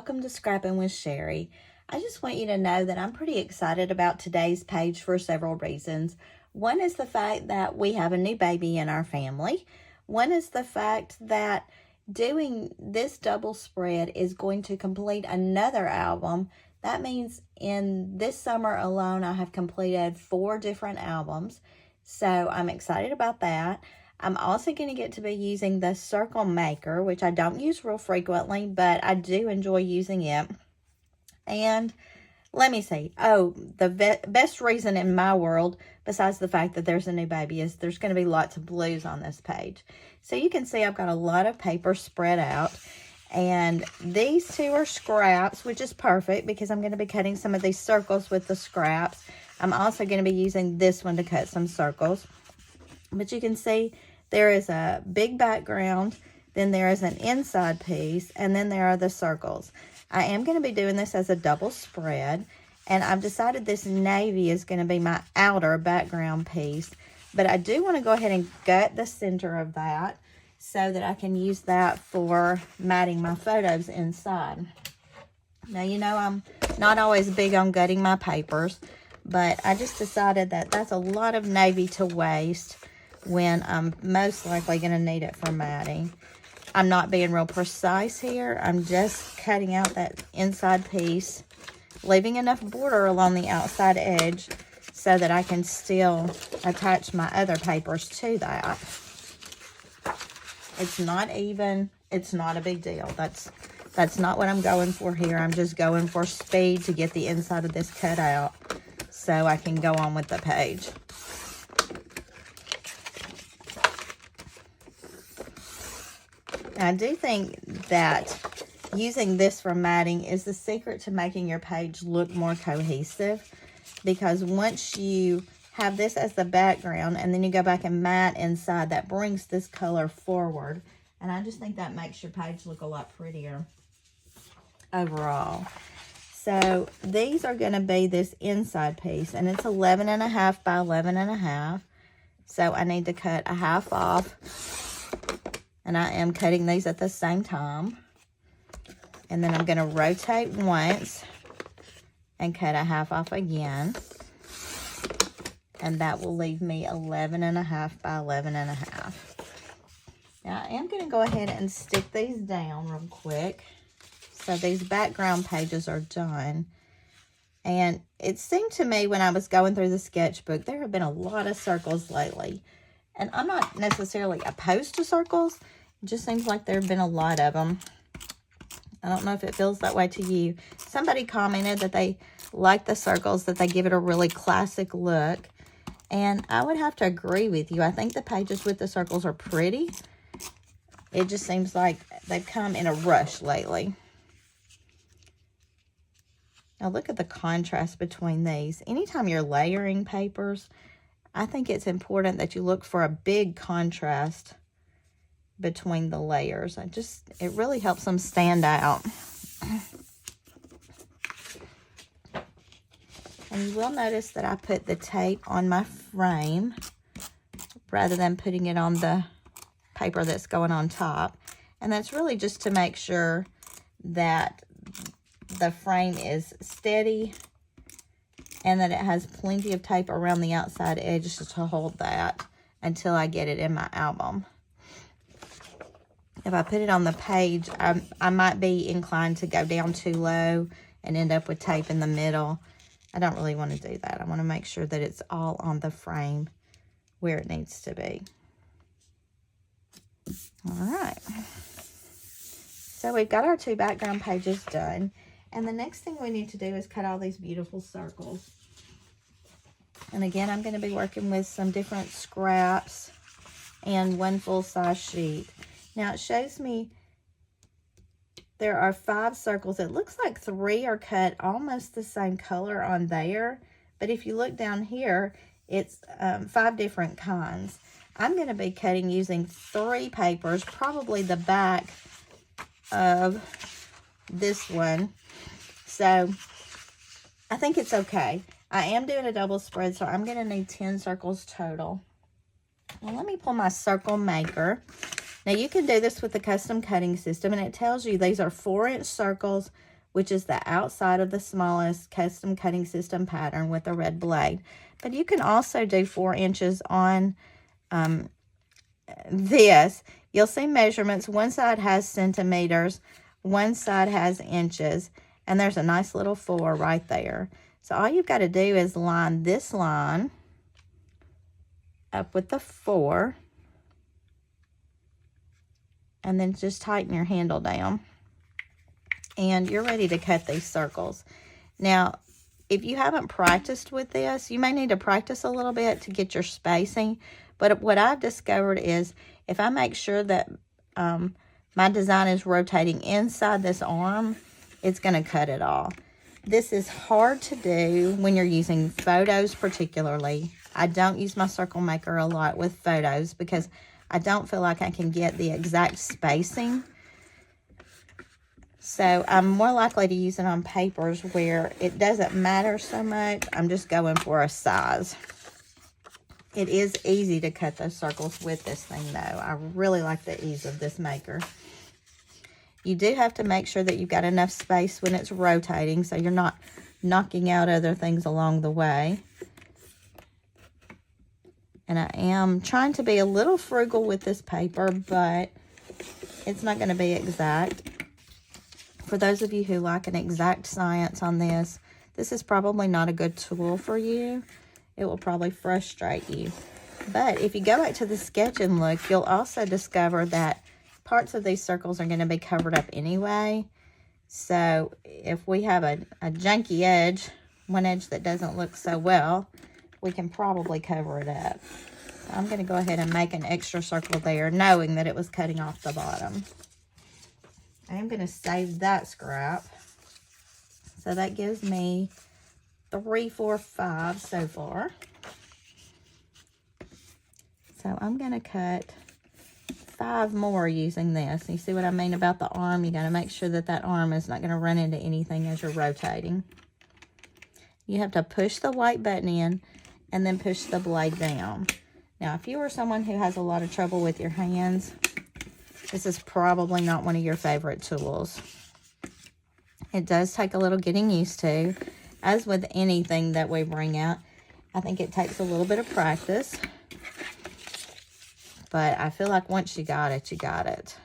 welcome to Scrappin with Sheri. I just want you to know that I'm pretty excited about today's page for several reasons. One is the fact that we have a new baby in our family. One is the fact that doing this double spread is going to complete another album. That means in this summer alone, I have completed 4 different albums. So I'm excited about that. I'm also going to get to be using the circle maker, which I don't use real frequently, but I do enjoy using it. And let me see. Oh, the best reason in my world, besides the fact that there's a new baby, is there's going to be lots of blues on this page. So you can see I've got a lot of paper spread out. And these 2 are scraps, which is perfect because I'm going to be cutting some of these circles with the scraps. I'm also going to be using this one to cut some circles. But you can see there is a big background, then there is an inside piece, and then there are the circles. I am going to be doing this as a double spread, and I've decided this navy is going to be my outer background piece. But I do want to go ahead and gut the center of that so that I can use that for matting my photos inside. Now, you know, I'm not always big on gutting my papers, but I just decided that that's a lot of navy to waste when I'm most likely going to need it for matting. I'm not being real precise here. I'm just cutting out that inside piece, leaving enough border along the outside edge so that I can still attach my other papers to that. It's not even, it's not a big deal. That's not what I'm going for here. I'm just going for speed to get the inside of this cut out so I can go on with the page. I do think that using this for matting is the secret to making your page look more cohesive, because once you have this as the background and then you go back and matte inside, that brings this color forward, and I just think that makes your page look a lot prettier overall. So these are going to be this inside piece, and it's 11.5 by 11.5, so I need to cut a half off. And I am cutting these at the same time. And then I'm going to rotate once and cut a half off again. And that will leave me 11.5 by 11.5. Now I am going to go ahead and stick these down real quick. So these background pages are done. And it seemed to me when I was going through the sketchbook, there have been a lot of circles lately. And I'm not necessarily opposed to circles. It just seems like there have been a lot of them. I don't know if it feels that way to you. Somebody commented that they like the circles, that they give it a really classic look. And I would have to agree with you. I think the pages with the circles are pretty. It just seems like they've come in a rush lately. Now look at the contrast between these. Anytime you're layering papers, I think it's important that you look for a big contrast between the layers. It really helps them stand out. And you will notice that I put the tape on my frame rather than putting it on the paper that's going on top. And that's really just to make sure that the frame is steady and that it has plenty of tape around the outside edges to hold that until I get it in my album. If I put it on the page, I might be inclined to go down too low and end up with tape in the middle. I don't really want to do that. I want to make sure that it's all on the frame where it needs to be. All right. So we've got our 2 background pages done. And the next thing we need to do is cut all these beautiful circles. And again, I'm going to be working with some different scraps and 1 full-size sheet. Now it shows me there are 5 circles. It looks like 3 are cut almost the same color on there. But if you look down here, it's 5 different kinds. I'm going to be cutting using 3 papers, probably the back of this one. So I think it's okay. I am doing a double spread, so I'm going to need 10 circles total. Well, let me pull my circle maker. Now you can do this with the custom cutting system, and it tells you these are 4-inch circles which is the outside of the smallest custom cutting system pattern with a red blade. But you can also do 4 inches on this. You'll see measurements. One side has centimeters, one side has inches, and there's a nice little 4 right there. So all you've got to do is line this line up with the 4, and then just tighten your handle down, and you're ready to cut these circles. Now, if you haven't practiced with this, you may need to practice a little bit to get your spacing. But what I've discovered is if I make sure that my design is rotating inside this arm, it's going to cut it all. This is hard to do when you're using photos particularly. I don't use my circle maker a lot with photos because I don't feel like I can get the exact spacing. So I'm more likely to use it on papers where it doesn't matter so much. I'm just going for a size. It is easy to cut those circles with this thing though. I really like the ease of this maker. You do have to make sure that you've got enough space when it's rotating so you're not knocking out other things along the way. And I am trying to be a little frugal with this paper, but it's not going to be exact. For those of you who like an exact science on this, this is probably not a good tool for you. It will probably frustrate you. But if you go back to the sketch and look, you'll also discover that parts of these circles are going to be covered up anyway. So if we have a junky edge, one edge that doesn't look so well, we can probably cover it up. So I'm going to go ahead and make an extra circle there, knowing that it was cutting off the bottom. I am going to save that scrap. So that gives me 3, 4, 5 so far. So I'm going to cut 5 more using this. You see what I mean about the arm? You got to make sure that that arm is not going to run into anything as you're rotating. You have to push the white button in and then push the blade down. Now, if you are someone who has a lot of trouble with your hands, this is probably not one of your favorite tools. It does take a little getting used to. As with anything that we bring out, I think it takes a little bit of practice. But I feel like once you got it, you got it.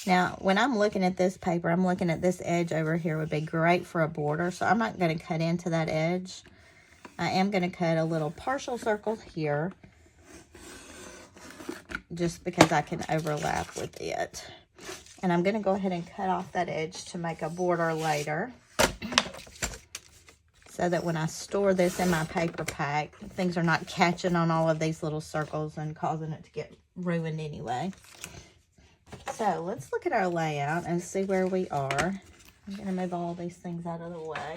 Now, when I'm looking at this paper, I'm looking at this edge over here would be great for a border. So I'm not going to cut into that edge. I am going to cut a little partial circle here, just because I can overlap with it. And I'm going to go ahead and cut off that edge to make a border later, so that when I store this in my paper pack, things are not catching on all of these little circles and causing it to get ruined anyway. So let's look at our layout and see where we are. I'm going to move all these things out of the way.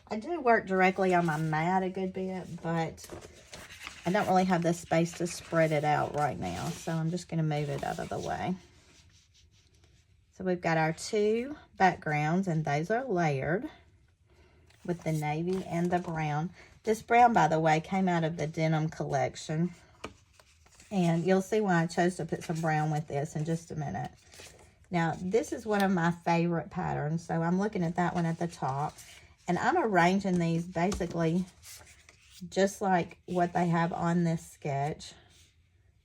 I do work directly on my mat a good bit, but I don't really have the space to spread it out right now, so I'm just going to move it out of the way. So we've got our 2 backgrounds, and those are layered with the navy and the brown. This brown, by the way, came out of the denim collection, and you'll see why I chose to put some brown with this in just a minute. Now, this is one of my favorite patterns, so I'm looking at that one at the top, and I'm arranging these basically just like what they have on this sketch.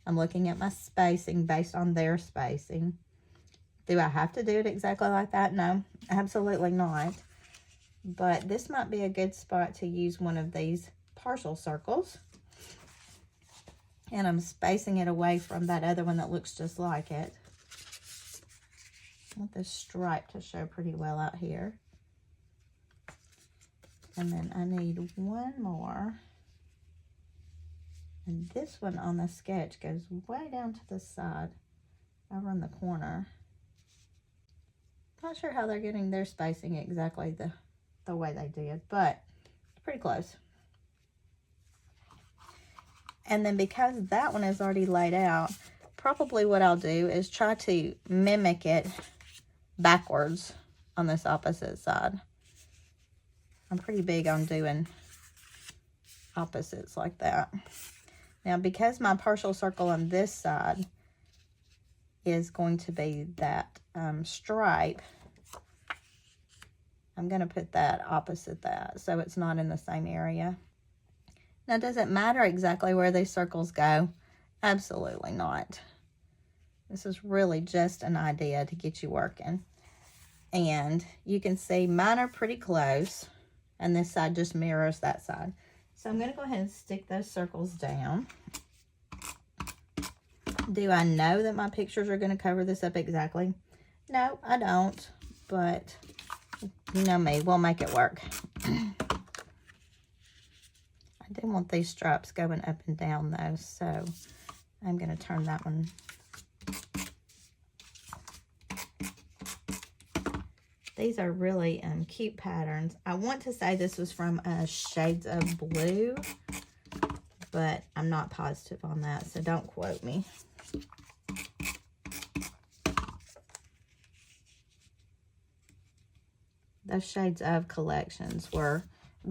I'm looking at my spacing based on their spacing. Do I have to do it exactly like that? No, absolutely not. But this might be a good spot to use one of these partial circles. And I'm spacing it away from that other one that looks just like it. I want this stripe to show pretty well out here. And then I need one more. And this one on the sketch goes way down to the side, over in the corner. Not sure how they're getting their spacing exactly the way they did, but it's pretty close. And then because that one is already laid out, probably what I'll do is try to mimic it backwards on this opposite side. I'm pretty big on doing opposites like that. Now, because my partial circle on this side is going to be that stripe, I'm going to put that opposite that so it's not in the same area. Now, does it matter exactly where these circles go? Absolutely not. This is really just an idea to get you working. And you can see mine are pretty close, and this side just mirrors that side. So I'm going to go ahead and stick those circles down. Do I know that my pictures are going to cover this up exactly? No, I don't, but you know me, we'll make it work. I do want these stripes going up and down though, so I'm going to turn that one. These are really cute patterns. I want to say this was from Shades of Blue, but I'm not positive on that, so don't quote me. Those Shades of collections were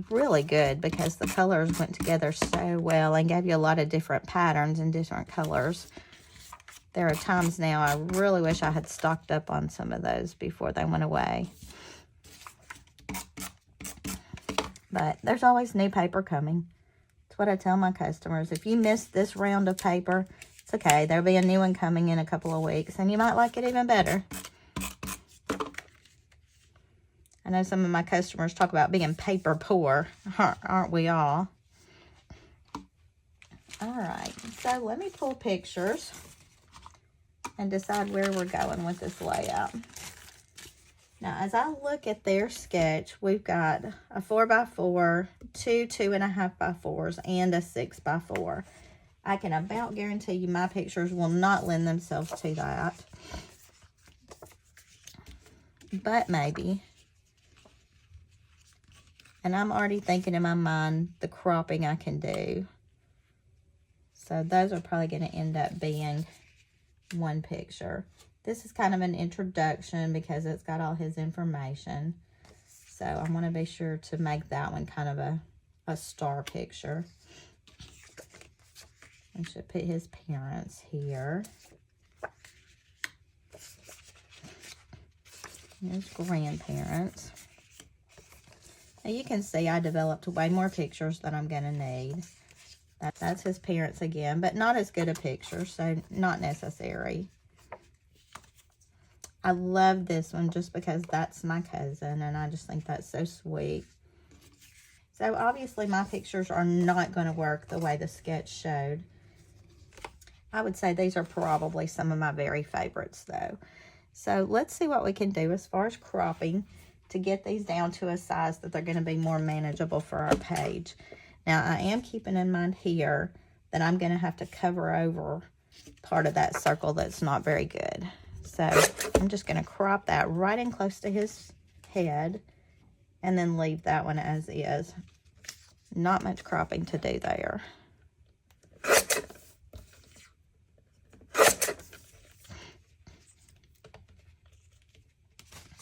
really good because the colors went together so well and gave you a lot of different patterns and different colors. There are times now I really wish I had stocked up on some of those before they went away. But there's always new paper coming. That's what I tell my customers. If you missed this round of paper, it's okay. There'll be a new one coming in a couple of weeks, and you might like it even better. I know some of my customers talk about being paper poor. Aren't we all? All right. So let me pull pictures and decide where we're going with this layout. Now, as I look at their sketch, we've got a 4x4, two 2.5x4s, and a 6x4. I can about guarantee you my pictures will not lend themselves to that. But maybe. And I'm already thinking in my mind the cropping I can do. So those are probably going to end up being one picture. This is kind of an introduction because it's got all his information. So I want to be sure to make that one kind of a star picture. I should put his parents here. His grandparents. Now you can see I developed way more pictures than I'm going to need. That's his parents again, but not as good a picture, so not necessary. I love this one just because that's my cousin, and I just think that's so sweet. So obviously my pictures are not going to work the way the sketch showed. I would say these are probably some of my very favorites though. So let's see what we can do as far as cropping to get these down to a size that they're going to be more manageable for our page. Now, I am keeping in mind here that I'm going to have to cover over part of that circle that's not very good. So I'm just going to crop that right in close to his head and then leave that one as is. Not much cropping to do there.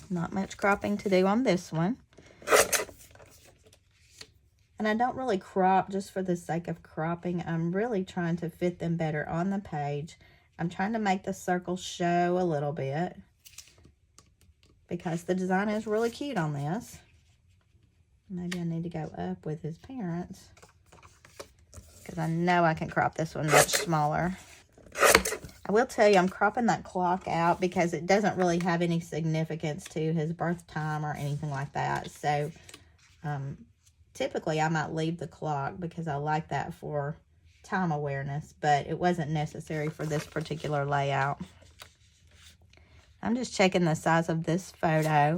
Not much cropping to do on this one. And I don't really crop just for the sake of cropping. I'm really trying to fit them better on the page. I'm trying to make the circles show a little bit because the design is really cute on this. Maybe I need to go up with his parents because I know I can crop this one much smaller. I will tell you, I'm cropping that clock out because it doesn't really have any significance to his birth time or anything like that. So, typically I might leave the clock because I like that for time awareness, but it wasn't necessary for this particular layout. I'm just checking the size of this photo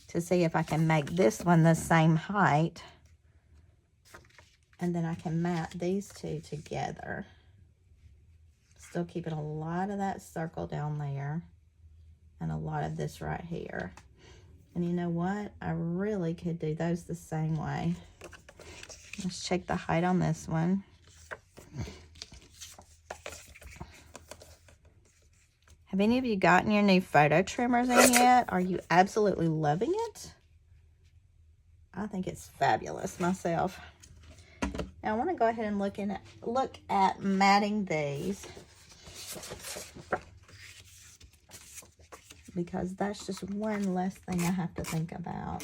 to see if I can make this one the same height. And then I can map these two together. Still keeping a lot of that circle down there and a lot of this right here. And you know what? I really could do those the same way. Let's check the height on this one. Have any of you gotten your new photo trimmers in yet? Are you absolutely loving it? I think it's fabulous myself. Now I want to go ahead and look at matting these. because that's just one less thing I have to think about.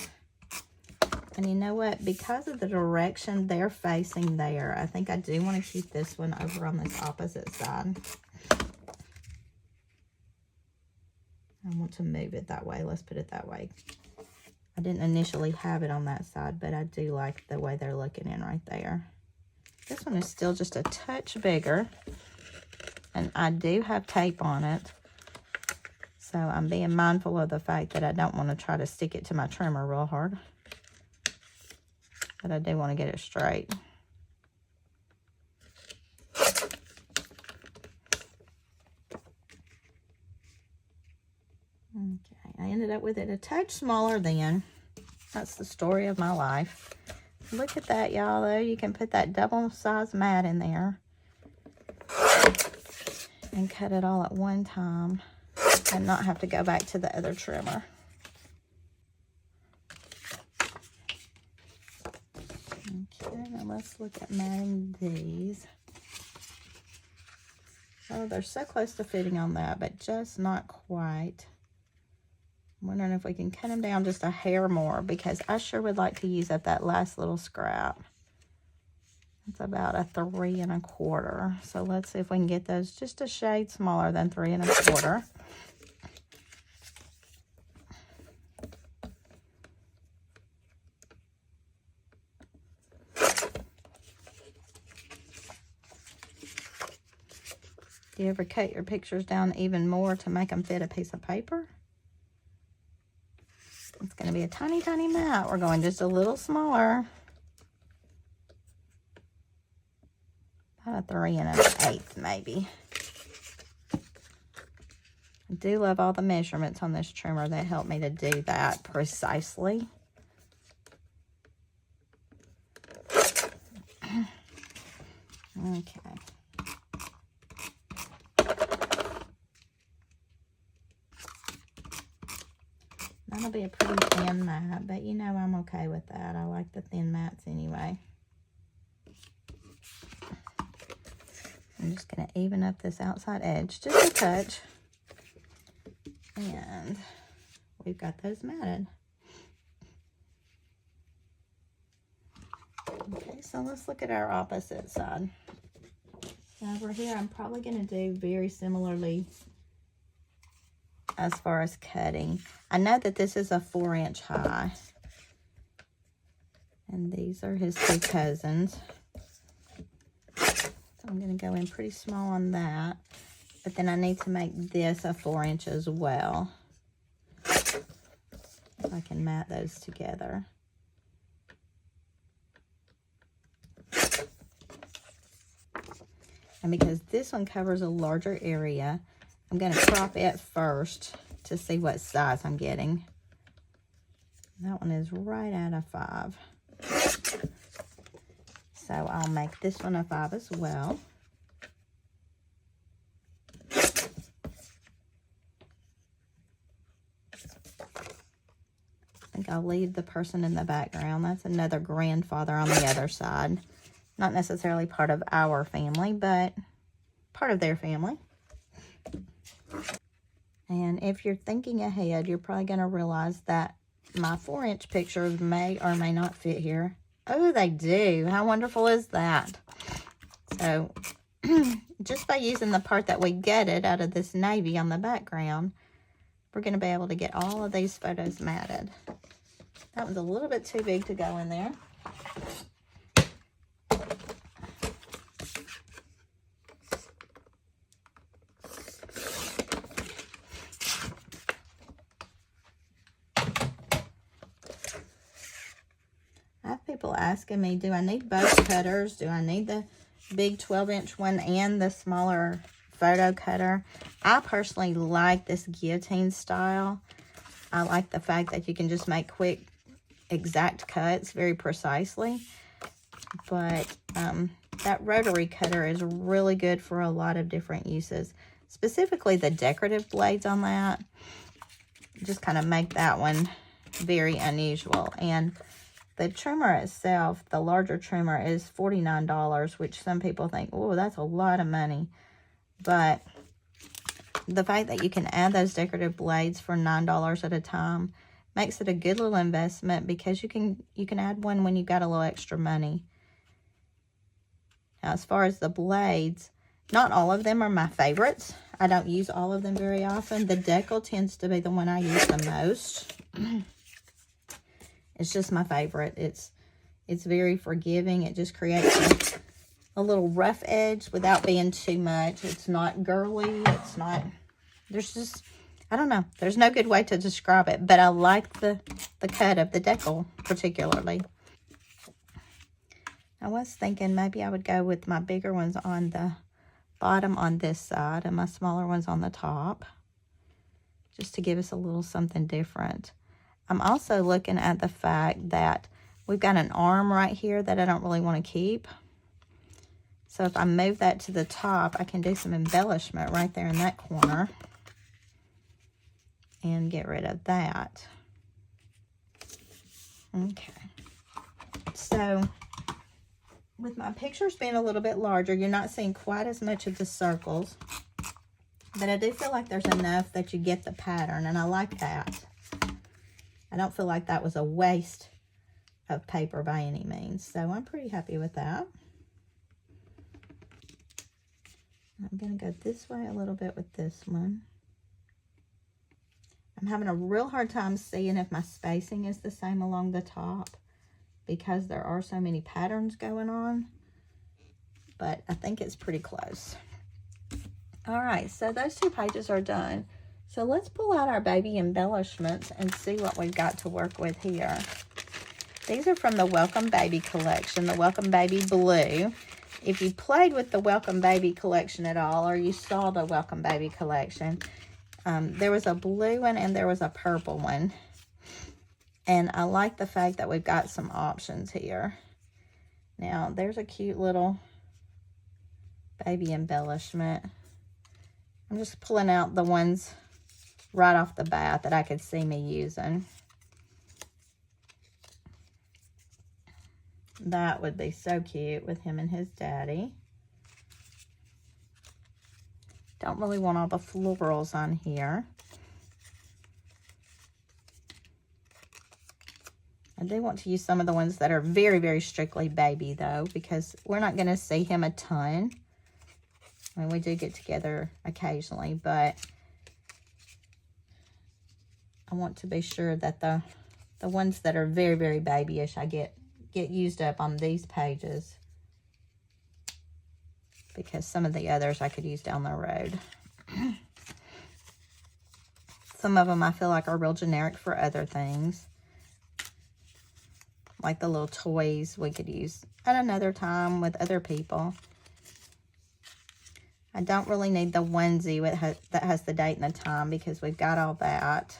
And you know what? Because of the direction they're facing there, I think I do want to keep this one over on this opposite side. I want to move it that way. Let's put it that way. I didn't initially have it on that side, but I do like the way they're looking in right there. This one is still just a touch bigger, and I do have tape on it. So I'm being mindful of the fact that I don't want to try to stick it to my trimmer real hard. But I do want to get it straight. Okay, I ended up with it a touch smaller than. That's the story of my life. Look at that, y'all, though. You can put that double-sized mat in there and cut it all at one time and not have to go back to the other trimmer. Okay, now let's look at matting these. Oh, they're so close to fitting on that, but just not quite. I'm wondering if we can cut them down just a hair more, because I sure would like to use up that last little scrap. It's about a 3 1/4. So let's see if we can get those just a shade smaller than 3 1/4. Do you ever cut your pictures down even more to make them fit a piece of paper? It's going to be a tiny, tiny mat. We're going just a little smaller. About a 3 1/8 maybe. I do love all the measurements on this trimmer that help me to do that precisely. Okay. That'll be a pretty thin mat, but you know I'm okay with that. I like the thin mats anyway. I'm just going to even up this outside edge just a touch. And we've got those matted. Okay, so let's look at our opposite side. Now over here, I'm probably going to do very similarly as far as cutting. I know that this is a 4" high. And these are his 2 cousins. So I'm going to go in pretty small on that. But then I need to make this a 4" as well. So I can mat those together. And because this one covers a larger area, I'm going to crop it first to see what size I'm getting. That one is right at a 5. So I'll make this one a 5 as well. I think I'll leave the person in the background. That's another grandfather on the other side. Not necessarily part of our family, but part of their family. And if you're thinking ahead, you're probably going to realize that my 4" pictures may or may not fit here. Oh, they do. How wonderful is that? So, just by using the part that we gutted out of this navy on the background, we're going to be able to get all of these photos matted. That one's a little bit too big to go in there. People asking me, do I need both cutters? Do I need the big 12" one and the smaller photo cutter? I personally like this guillotine style. I like the fact that you can just make quick, exact cuts very precisely. But that rotary cutter is really good for a lot of different uses. Specifically the decorative blades on that just kind of make that one very unusual. And the trimmer itself, the larger trimmer, is $49, which some people think, oh, that's a lot of money. But the fact that you can add those decorative blades for $9 at a time makes it a good little investment, because you can add one when you've got a little extra money. Now, as far as the blades, not all of them are my favorites. I don't use all of them very often. The decal tends to be the one I use the most. It's just my favorite. It's very forgiving. It just creates a little rough edge without being too much. It's not girly. It's not, there's just, I don't know. There's no good way to describe it, but I like the cut of the decal particularly. I was thinking maybe I would go with my bigger ones on the bottom on this side and my smaller ones on the top, just to give us a little something different. I'm also looking at the fact that we've got an arm right here that I don't really want to keep. So if I move that to the top, I can do some embellishment right there in that corner and get rid of that. Okay. So with my pictures being a little bit larger, you're not seeing quite as much of the circles, but I do feel like there's enough that you get the pattern, and I like that. I don't feel like that was a waste of paper by any means, so I'm pretty happy with that. I'm going to go this way a little bit with this one. I'm having a real hard time seeing if my spacing is the same along the top, because there are so many patterns going on, but I think it's pretty close. All right, so those two pages are done. So let's pull out our baby embellishments and see what we've got to work with here. These are from the Welcome Baby collection, the Welcome Baby Blue. If you played with the Welcome Baby collection at all, or you saw the Welcome Baby collection, there was a blue one and there was a purple one. And I like the fact that we've got some options here. Now, there's a cute little baby embellishment. I'm just pulling out the ones right off the bat that I could see me using. That would be so cute with him and his daddy. Don't really want all the florals on here. I do want to use some of the ones that are very, very strictly baby, though, because we're not going to see him a ton. I mean, we do get together occasionally, but I want to be sure that the ones that are very, very babyish, I get used up on these pages, because some of the others I could use down the road. Some of them I feel like are real generic for other things. Like the little toys we could use at another time with other people. I don't really need the onesie that has the date and the time, because we've got all that.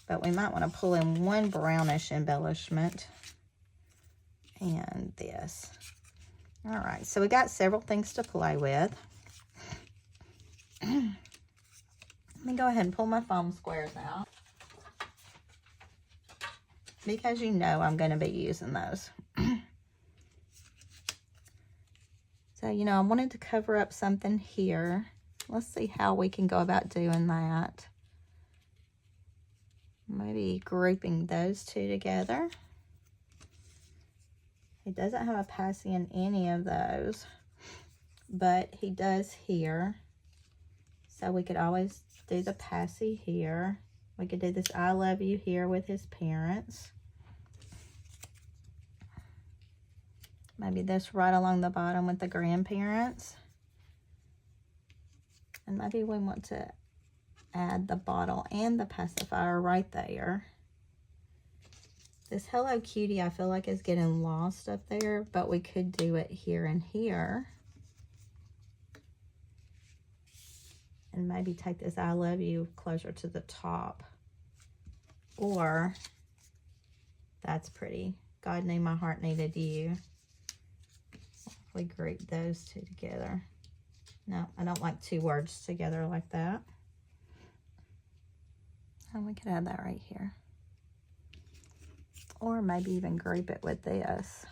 But we might want to pull in one brownish embellishment. And this. All right, so we got several things to play with. Let me go ahead and pull my foam squares out, because you know I'm going to be using those. So, you know, I wanted to cover up something here. Let's see how we can go about doing that. Maybe grouping those two together. He doesn't have a passy in any of those, but he does here. So we could always do the passy here. We could do this I love you here with his parents. Maybe this right along the bottom with the grandparents. And maybe we want to add the bottle and the pacifier right there. This Hello Cutie I feel like is getting lost up there, but we could do it here and here. And maybe take this I love you closer to the top. Or, that's pretty. God knew my heart needed you. We group those two together. No, I don't like two words together like that. And we could add that right here. Or maybe even group it with this.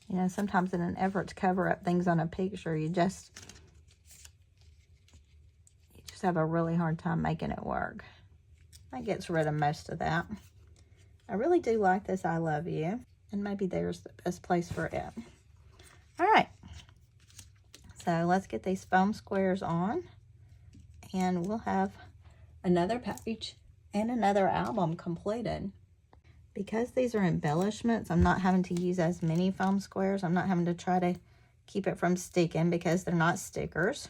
You know, sometimes in an effort to cover up things on a picture, you just just have a really hard time making it work. That gets rid of most of that. I really do like this I love you, and maybe there's the best place for it. All right, so let's get these foam squares on, and we'll have another page and another album completed. Because these are embellishments, I'm not having to use as many foam squares. I'm not having to try to keep it from sticking because they're not stickers.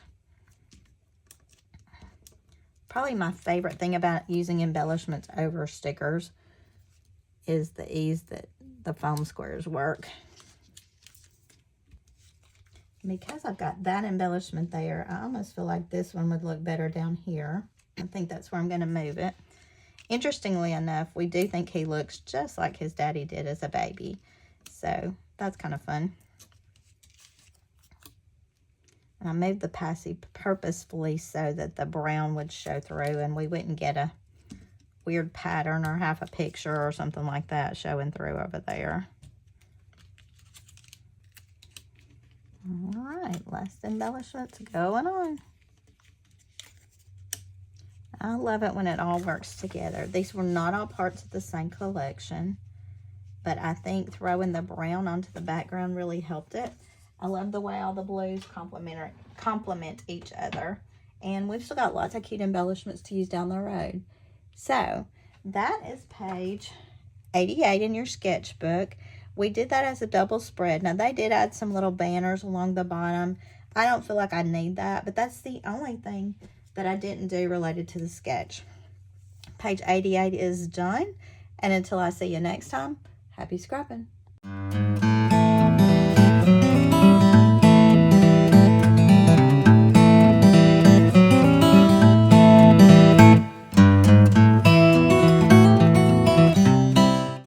Probably my favorite thing about using embellishments over stickers is the ease that the foam squares work. Because I've got that embellishment there, I almost feel like this one would look better down here. I think that's where I'm going to move it. Interestingly enough, we do think he looks just like his daddy did as a baby. So that's kind of fun. And I moved the passy purposefully so that the brown would show through and we wouldn't get a weird pattern or half a picture or something like that showing through over there. All right, last embellishments going on. I love it when it all works together. These were not all parts of the same collection, but I think throwing the brown onto the background really helped it. I love the way all the blues complement each other. And we've still got lots of cute embellishments to use down the road. So that is page 88 in your sketchbook. We did that as a double spread. Now they did add some little banners along the bottom. I don't feel like I need that, but that's the only thing that I didn't do related to the sketch. Page 88 is done. And until I see you next time, happy scrapping.